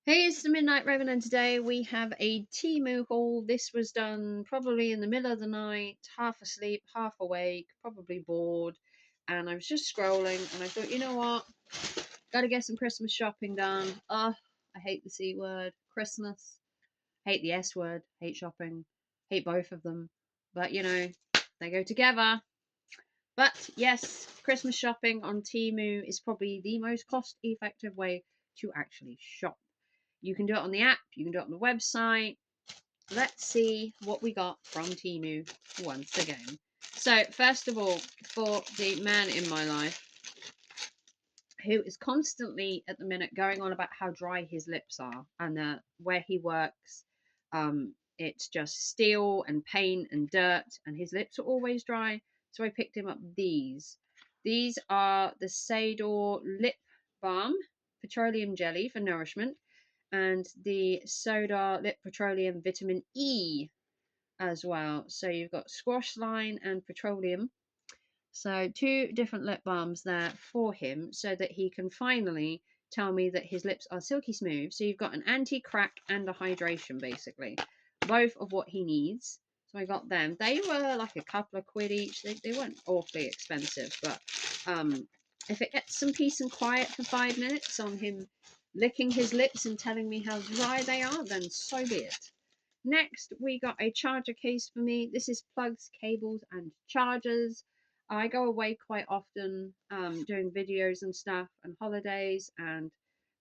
Hey, it's the Midnight Raven, and today we have a Temu haul. This was done probably in the middle of the night, half asleep, half awake, probably bored. And I was just scrolling, and I thought, you know what? Gotta get some Christmas shopping done. Ugh, I hate the C word. Christmas. Hate the S word. Hate shopping. Hate both of them. But, they go together. But yes, Christmas shopping on Temu is probably the most cost effective way to actually shop. You can do it on the app, you can do it on the website. Let's see what we got from Temu once again. So, first of all, for the man in my life who is constantly at the minute going on about how dry his lips are and where he works, it's just steel and paint and dirt, and his lips are always dry. So I picked him up these. These are the Sador Lip Balm Petroleum Jelly for nourishment, and the Soda Lip Petroleum Vitamin E as well. So you've got squash line and petroleum. So two different lip balms there for him so that he can finally tell me that his lips are silky smooth. So you've got an anti-crack and a hydration basically. Both of what he needs. So I got them. They were like a couple of quid each. They weren't awfully expensive, but if it gets some peace and quiet for 5 minutes on him licking his lips and telling me how dry they are, then so be it. Next, we got a charger case for me. This is plugs, cables, and chargers. I go away quite often doing videos and stuff and holidays, and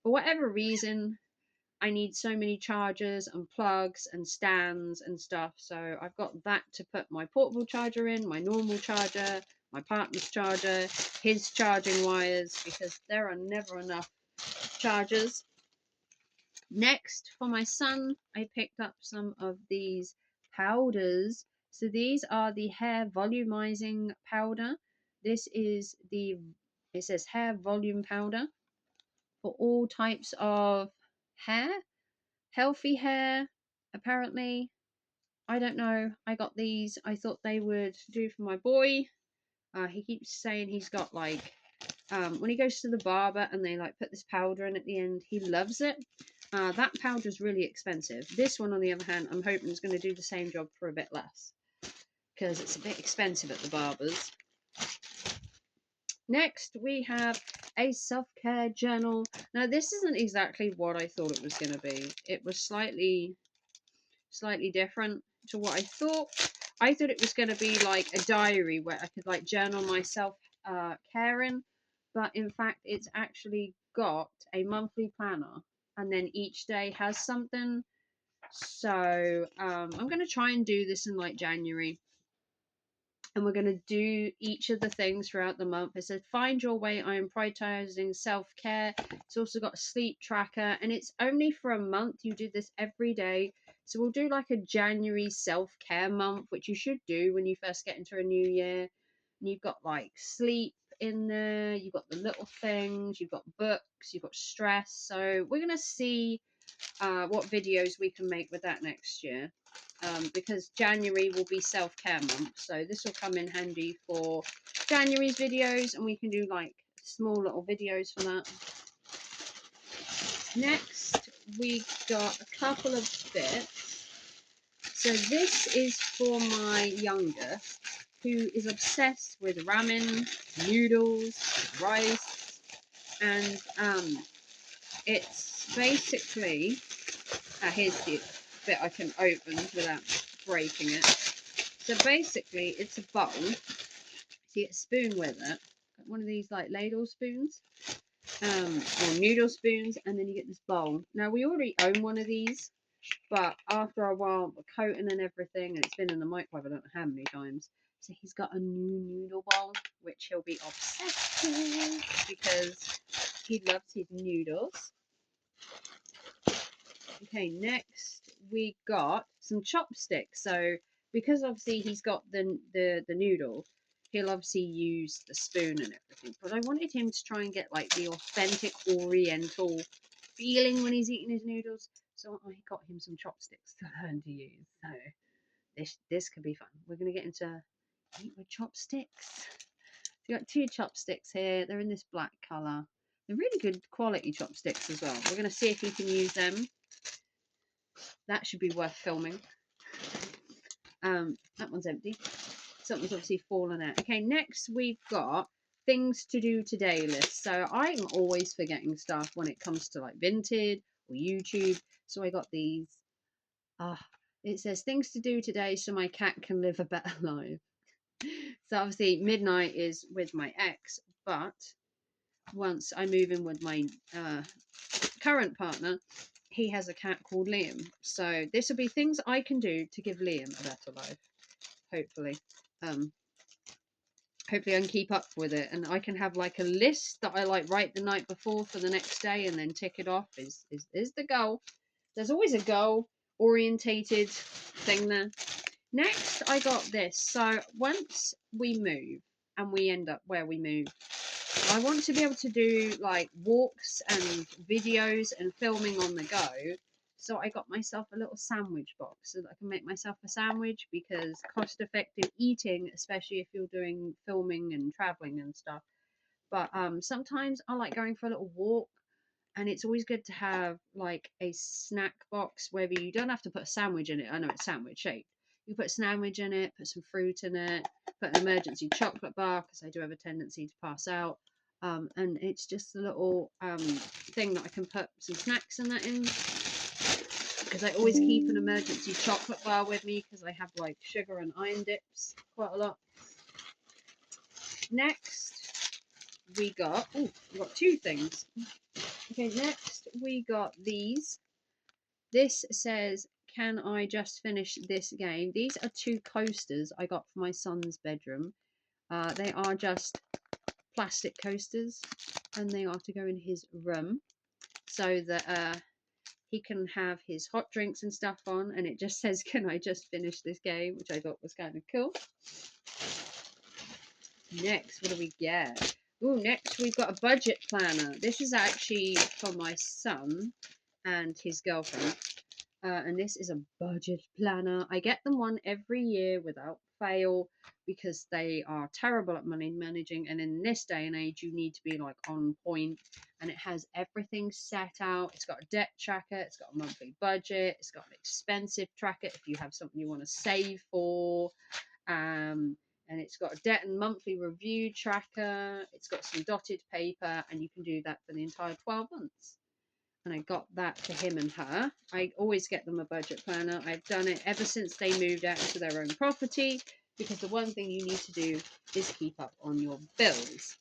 for whatever reason, I need so many chargers and plugs and stands and stuff. So I've got that to put my portable charger in, my normal charger, my partner's charger, his charging wires, because there are never enough chargers. Next, for my son, I picked up some of these powders. So these are the hair volumizing powder. This is it says hair volume powder for all types of hair, healthy hair, apparently. I don't know. I got these. I thought they would do for my boy. He keeps saying he's got like when he goes to the barber and they like put this powder in at the end, he loves it. That powder is really expensive. This one, on the other hand, I'm hoping is going to do the same job for a bit less because it's a bit expensive at the barbers. Next, we have a self-care journal. Now, this isn't exactly what I thought it was going to be. It was slightly different to what I thought. I thought it was going to be like a diary where I could like journal myself caring, but in fact, it's actually got a monthly planner, and then each day has something. So I'm going to try and do this in like January, and we're going to do each of the things throughout the month. It said, find your way. I am prioritizing self care. It's also got a sleep tracker, and it's only for a month. You do this every day. So we'll do like a January self care month, which you should do when you first get into a new year. And you've got like sleep in there, you've got the little things, you've got books, you've got stress. So we're going to see what videos we can make with that next year. Because January will be self-care month, so this will come in handy for January's videos, and we can do like small little videos for that. Next, we got a couple of bits. So this is for my youngest, who is obsessed with ramen, noodles, rice, and it's basically here's the bit I can open without breaking it. So basically, it's a bowl. So you get a spoon with it. Got one of these like ladle spoons, or noodle spoons, and then you get this bowl. Now we already own one of these, but after a while, the coating and everything, and it's been in the microwave I don't know how many times. So he's got a new noodle bowl, which he'll be obsessed with because he loves his noodles. Okay, next we got some chopsticks. So because obviously he's got the noodle, he'll obviously use the spoon and everything. But I wanted him to try and get like the authentic Oriental feeling when he's eating his noodles. So I got him some chopsticks to learn to use. So this could be fun. We're gonna get into eat with chopsticks. So we got two chopsticks here. They're in this black colour. They're really good quality chopsticks as well. We're going to see if he can use them. That should be worth filming. That one's empty. Something's obviously fallen out. Okay, next we've got things to do today list. So I'm always forgetting stuff when it comes to like Vinted or YouTube. So I got these. It says things to do today so my cat can live a better life. So obviously midnight is with my ex, but once I move in with my current partner, he has a cat called Liam. So this will be things I can do to give Liam a better life. Hopefully. Hopefully I can keep up with it, and I can have like a list that I like write the night before for the next day and then tick it off is the goal. There's always a goal orientated thing there. Next I got this. So once we move and we end up where we move, I want to be able to do like walks and videos and filming on the go. So I got myself a little sandwich box so that I can make myself a sandwich, because cost effective eating, especially if you're doing filming and traveling and stuff. But sometimes I like going for a little walk, and it's always good to have like a snack box where you don't have to put a sandwich in it. I know it's sandwich shaped. You put a sandwich in it, put some fruit in it, put an emergency chocolate bar because I do have a tendency to pass out. And it's just a little thing that I can put some snacks and that in, because I always keep an emergency chocolate bar with me because I have like sugar and iron dips quite a lot. Next, we got two things. Okay, next we got these. This says, can I just finish this game? These are two coasters I got for my son's bedroom. They are just plastic coasters, and they are to go in his room so that he can have his hot drinks and stuff on. And it just says, can I just finish this game? Which I thought was kind of cool. Next, what do we get? Oh, next we've got a budget planner. This is actually for my son and his girlfriend. And this is a budget planner. I get them one every year without fail because they are terrible at money managing. And in this day and age, you need to be like on point. And it has everything set out. It's got a debt tracker. It's got a monthly budget. It's got an expensive tracker if you have something you want to save for. And it's got a debt and monthly review tracker. It's got some dotted paper, and you can do that for the entire 12 months. And I got that for him and her. I always get them a budget planner. I've done it ever since they moved out into their own property, because the one thing you need to do is keep up on your bills.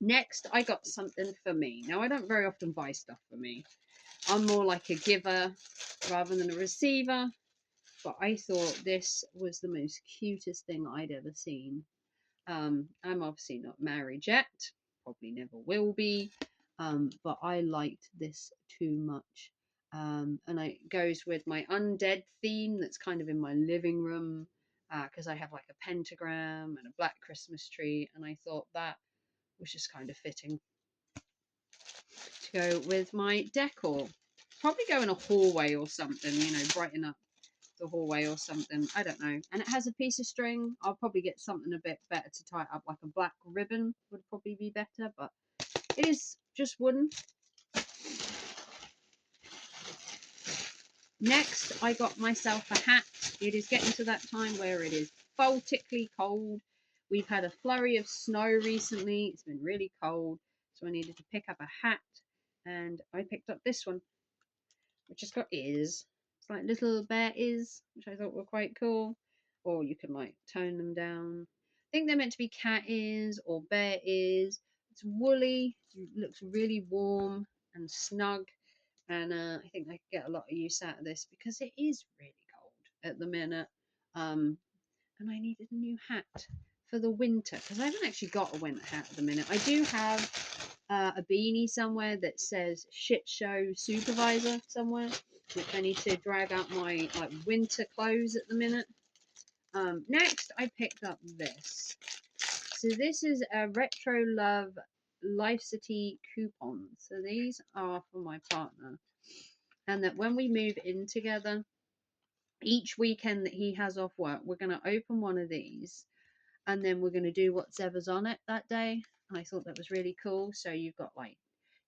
Next, I got something for me. Now, I don't very often buy stuff for me. I'm more like a giver rather than a receiver. But I thought this was the most cutest thing I'd ever seen. I'm obviously not married yet, probably never will be, but I liked this too much. And it goes with my undead theme that's kind of in my living room, because I have like a pentagram and a black Christmas tree, and I thought that was just kind of fitting to go with my decor. Probably go in a hallway or something, brighten up the hallway or something. I don't know. And it has a piece of string. I'll probably get something a bit better to tie it up, like a black ribbon would probably be better, but it is just wooden. Next, I got myself a hat. It is getting to that time where it is Baltically cold. We've had a flurry of snow recently. It's been really cold, so I needed to pick up a hat, and I picked up this one, which has got ears. It's like little bear ears, which I thought were quite cool. Or you can like tone them down. I think they're meant to be cat ears or bear ears. It's woolly, looks really warm and snug, and I think I could get a lot of use out of this because it is really cold at the minute. And I needed a new hat for the winter because I haven't actually got a winter hat at the minute. I do have a beanie somewhere that says shit show supervisor somewhere, which I need to drag out my like winter clothes at the minute. Next, I picked up this. So this is a Retro Love Life City coupon. So these are for my partner, and that when we move in together, each weekend that he has off work, we're going to open one of these, and then we're going to do whatever's on it that day. and I thought that was really cool. So you've got like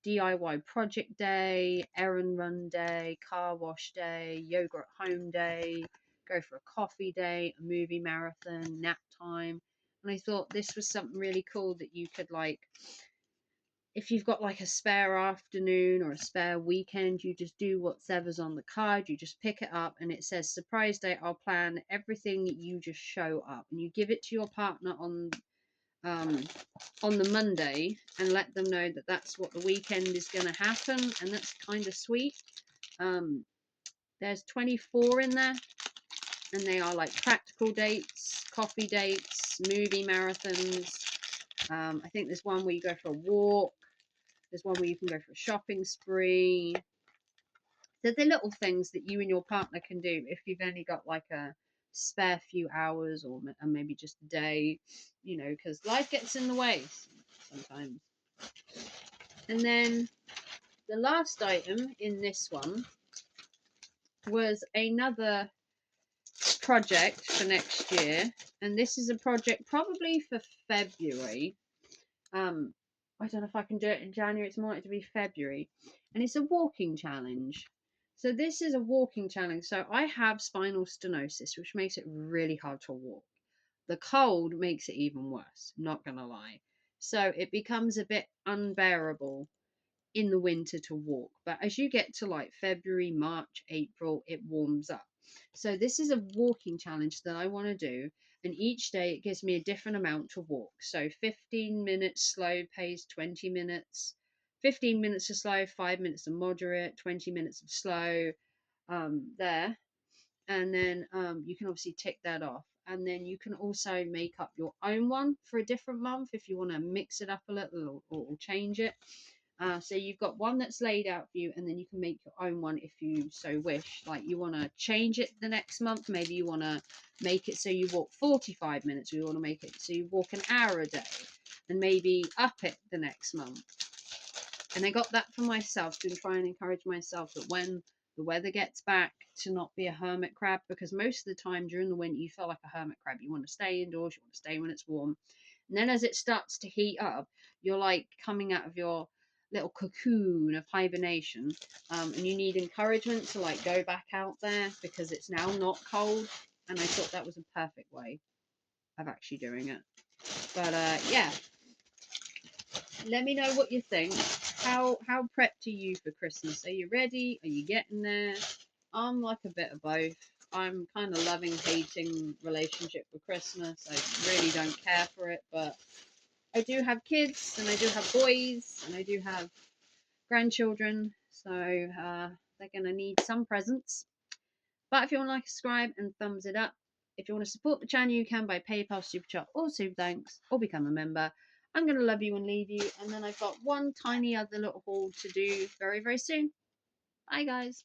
DIY project day, errand run day, car wash day, yoga at home day, go for a coffee day, a movie marathon, nap time. And I thought this was something really cool that you could like, if you've got like a spare afternoon or a spare weekend, you just do whatever's on the card. You just pick it up and it says surprise day. I'll plan everything. You just show up and you give it to your partner um, on the Monday and let them know that that's what the weekend is going to happen, and that's kind of sweet. Um, there's 24 in there, and they are like practical dates, coffee dates, movie marathons. I think there's one where you go for a walk. There's one where you can go for a shopping spree. They're the little things that you and your partner can do if you've only got like a spare few hours or maybe just a day, you know, because life gets in the way sometimes. And then the last item in this one was another project for next year, and this is a project probably for February. I don't know if I can do it in January. It's more likely to be February, and it's a walking challenge. So this is a walking challenge. So I have spinal stenosis, which makes it really hard to walk. The cold makes it even worse. Not gonna lie. So it becomes a bit unbearable in the winter to walk. But as you get to like February, March, April, it warms up. So this is a walking challenge that I want to do. And each day it gives me a different amount to walk. So 15 minutes slow pace, 20 minutes, 15 minutes of slow, 5 minutes of moderate, 20 minutes of slow there. And then you can obviously tick that off. And then you can also make up your own one for a different month if you want to mix it up a little or change it. So you've got one that's laid out for you, and then you can make your own one if you so wish. Like you want to change it the next month, maybe you want to make it so you walk 45 minutes, or you want to make it so you walk an hour a day, and maybe up it the next month. And I got that for myself to try and encourage myself that when the weather gets back, to not be a hermit crab, because most of the time during the winter you feel like a hermit crab. You want to stay indoors, you want to stay when it's warm. And then as it starts to heat up, you're like coming out of your little cocoon of hibernation, and you need encouragement to like go back out there because it's now not cold. And I thought that was a perfect way of actually doing it. But yeah, let me know what you think. How prepped are you for Christmas? Are you ready? Are you getting there? I'm like a bit of both. I'm kind of loving hating relationship with Christmas. I really don't care for it, but I do have kids and I do have boys and I do have grandchildren, so they're gonna need some presents. But if you want to like, subscribe and thumbs it up. If you want to support the channel, you can by PayPal, Super Chat, or Super Thanks, or become a member. I'm going to love you and leave you. And then I've got one tiny other little haul to do very, very soon. Bye, guys.